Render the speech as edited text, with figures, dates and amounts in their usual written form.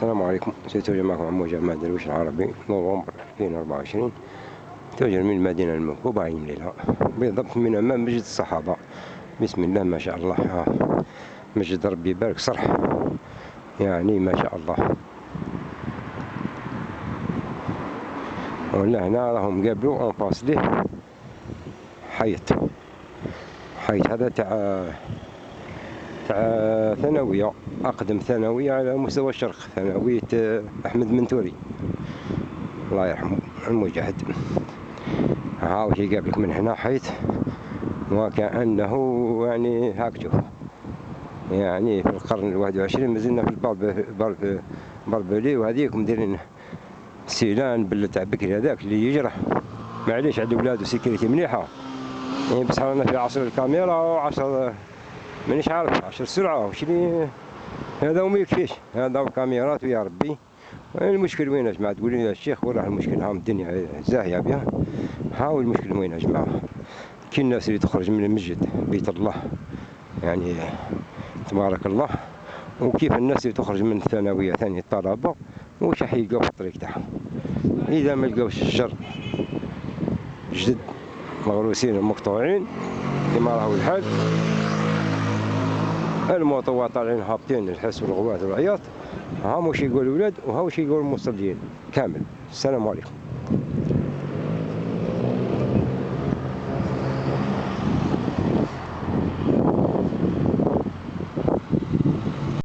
السلام عليكم. سيتواجد معكم عمو جمال درويش العربي، نوفمبر 2024. توجد من المدينة المنكوبة عين ليلها، بالضبط من أمام مسجد الصحابة. بسم الله ما شاء الله، مسجد ربي يبارك صرح، يعني ما شاء الله. ولا هنا راهم قابلوا اون باس ليه حيط هذا تاع ثانوية، أقدم ثانوية على مستوى الشرق، ثانوية أحمد منتوري الله يرحمه المجاهد. ها وش يقابلك من هنا حيط، وكأنه يعني هاك شوف، يعني في القرن 21 مازلنا في البربلي وهذيك مديرين سيلان بل تاع بكري هذاك اللي يجرح. معليش عند ولادو سيكيريتي مليحة، يعني بس رانا في عصر الكاميرا وعصر مانيش عارف 10 سرعة وش اللي هذا وما يكفيش، هذا وكاميرات ويا ربي. المشكل وين يا جماعة؟ تقولي يا الشيخ وراه المشكل، هاهم الدنيا زاهية بها. هاو المشكل وين يا جماعة؟ كي الناس اللي تخرج من المسجد بيت الله يعني تبارك الله، وكيف الناس اللي تخرج من الثانوية ثاني الطلبة وش راح يلقاو في الطريق تاعهم إذا ما لقاوش الشر جدد مغروسين ومقطوعين كما راهو الحال. الموطوات طالعين هابطين الحس والغوات والعياط. ها واش يقول الولاد وها واش يقول المصلين كامل. السلام عليكم.